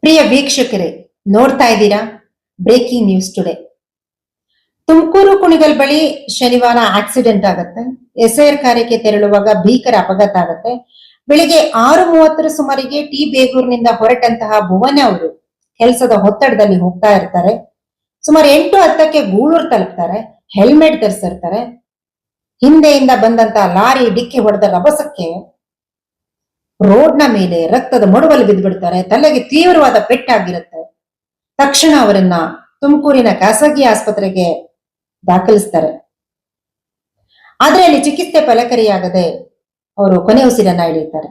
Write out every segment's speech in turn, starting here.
ಪ್ರಿಯ ವೀಕ್ಷಕರೇ, ನೋಡ್ತಾ ಇದ್ದೀರಾ breaking news today. Tumakuru Kunigal ಬಳಿ ಶನಿವಾರ ಆಕ್ಸಿಡೆಂಟ್ ಆಗುತ್ತೆ. ಎಸ್ಐಆರ್ ಕಾರ್ಯಕ್ಕೆ ತೆರಳುವಾಗ ಭೀಕರ ಅಪಘಾತ ಆಗುತ್ತೆ. ಬೆಳಿಗ್ಗೆ 6:30 ಸುಮಾರಿಗೆ ಟಿ ಬೇಗೂರಿನಿಂದ ಹೊರಟಂತಹ ಭುವನ ಅವರು ಕೆಲಸದ ಒತ್ತಡದಲ್ಲಿ ಹೋಗ್ತಾ ಇರ್ತಾರೆ. ಸುಮಾರು 8:10ಕ್ಕೆ ಗೂಳೂರು ತಲುಪ್ತಾರೆ. ಹೆಲ್ಮೆಟ್ ಧರಿಸಿರ್ತಾರೆ. ಹಿಂದೆಯಿಂದ ಬಂದಂತ ಲಾರಿ ಡಿಕ್ಕಿ ಹೊಡೆದ ರಭಸಕ್ಕೆ ರೋಡ್ನ ಮೇಲೆ ರಕ್ತದ ಮಡುವಲ್ಲಿ ಬಿದ್ದುಬಿಡ್ತಾರೆ. ತಲೆಗೆ ತೀವ್ರವಾದ ಪೆಟ್ಟಾಗಿರುತ್ತೆ. ತಕ್ಷಣ ಅವರನ್ನ ತುಮಕೂರಿನ ಖಾಸಗಿ ಆಸ್ಪತ್ರೆಗೆ ದಾಖಲಿಸ್ತಾರೆ. ಆದ್ರೆ ಅಲ್ಲಿ ಚಿಕಿತ್ಸೆ ಫಲಕಾರಿಯಾಗದೆ ಅವರು ಕೊನೆ ಉಸಿರನ್ನ ಹಿಡಿಯುತ್ತಾರೆ.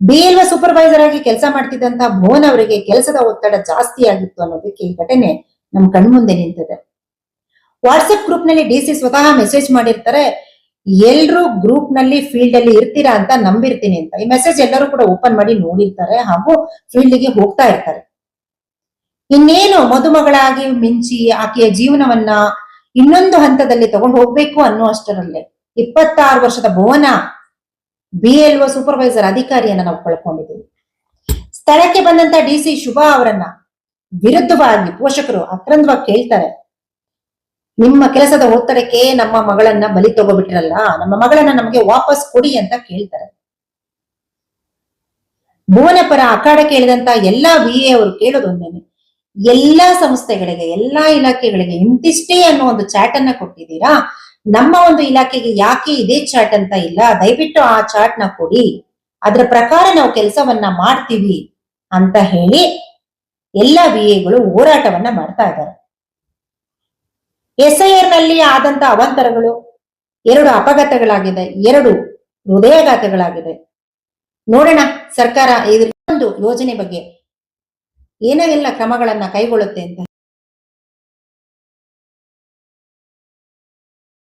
BLO ಸೂಪರ್ವೈಸರ್ ಆಗಿ ಕೆಲಸ ಮಾಡ್ತಿದ್ದಂತಹ ಭುವನ್ ಅವರಿಗೆ ಕೆಲಸದ ಒತ್ತಡ ಜಾಸ್ತಿ ಆಗಿತ್ತು ಅನ್ನೋದಕ್ಕೆ ಈ ಘಟನೆ ನಮ್ ಕಣ್ಮುಂದೆ ನಿಂತಿದೆ. ವಾಟ್ಸ್ಆಪ್ ಗ್ರೂಪ್ ನಲ್ಲಿ DC ಸ್ವತಃ ಮೆಸೇಜ್ ಮಾಡಿರ್ತಾರೆ, ಎಲ್ರು ಗ್ರೂಪ್ ನಲ್ಲಿ ಫೀಲ್ಡ್ ಅಲ್ಲಿ ಇರ್ತೀರಾ ಅಂತ ನಂಬಿರ್ತೀನಿ ಅಂತ. ಈ ಮೆಸೇಜ್ ಎಲ್ಲರೂ ಕೂಡ ಓಪನ್ ಮಾಡಿ ನೋಡಿರ್ತಾರೆ ಹಾಗೂ ಫೀಲ್ಡ್ ಗೆ ಹೋಗ್ತಾ ಇರ್ತಾರೆ. ಇನ್ನೇನು ಮದುಮಗಳಾಗಿ ಮಿಂಚಿ ಆಕೆಯ ಜೀವನವನ್ನ ಇನ್ನೊಂದು ಹಂತದಲ್ಲಿ ತಗೊಂಡು ಹೋಗ್ಬೇಕು ಅನ್ನೋ ಅಷ್ಟರಲ್ಲೇ 26 ವರ್ಷದ ಭುವನ BLO ಸೂಪರ್ವೈಸರ್ ಅಧಿಕಾರಿಯನ್ನ ನಾವು ಕಳ್ಕೊಂಡಿದ್ದೀವಿ. ಸ್ಥಳಕ್ಕೆ ಬಂದಂತ DC ಶುಭಾ ಅವರನ್ನ ವಿರುದ್ಧವಾಗಿ ಪೋಷಕರು ಆಕ್ರಂದವಾಗಿ ಕೇಳ್ತಾರೆ, ನಿಮ್ಮ ಕೆಲಸದ ಒತ್ತಡಕ್ಕೆ ನಮ್ಮ ಮಗಳನ್ನ ಬಲಿ ತಗೋಬಿಟ್ರಲ್ಲ, ನಮ್ಮ ಮಗಳನ್ನ ನಮಗೆ ವಾಪಸ್ ಕೊಡಿ ಅಂತ ಕೇಳ್ತಾರೆ. ಭುವನ ಪರ ಅಖಾಡಕ್ಕೆ ಇಳಿದಂತ ಎಲ್ಲಾ VA ಅವರು ಕೇಳೋದೊಂದೇನೆ, ಎಲ್ಲಾ ಸಂಸ್ಥೆಗಳಿಗೆ ಎಲ್ಲಾ ಇಲಾಖೆಗಳಿಗೆ ಇಂತಿಷ್ಟೇ ಅನ್ನೋ ಒಂದು ಚಾಟ್ ಅನ್ನ ಕೊಟ್ಟಿದ್ದೀರಾ, ನಮ್ಮ ಒಂದು ಇಲಾಖೆಗೆ ಯಾಕೆ ಇದೇ ಚಾಟ್ ಅಂತ ಇಲ್ಲ, ದಯವಿಟ್ಟು ಆ ಚಾಟ್ ನ ಕೊಡಿ, ಅದ್ರ ಪ್ರಕಾರ ನಾವು ಕೆಲಸವನ್ನ ಮಾಡ್ತೀವಿ ಅಂತ ಹೇಳಿ ಎಲ್ಲಾ VAಗಳು ಹೋರಾಟವನ್ನ ಮಾಡ್ತಾ ಇದ್ದಾರೆ. SIR ನಲ್ಲಿ ಆದಂತ ಅವಾಂತರಗಳು 2 ಅಪಘಾತಗಳಾಗಿದೆ, 2 ಹೃದಯಾಘಾತಗಳಾಗಿದೆ. ನೋಡೋಣ ಸರ್ಕಾರ ಇದ್ರ ಒಂದು ಯೋಜನೆ ಬಗ್ಗೆ ಏನೆಲ್ಲ ಕ್ರಮಗಳನ್ನ ಕೈಗೊಳ್ಳುತ್ತೆ ಅಂತ.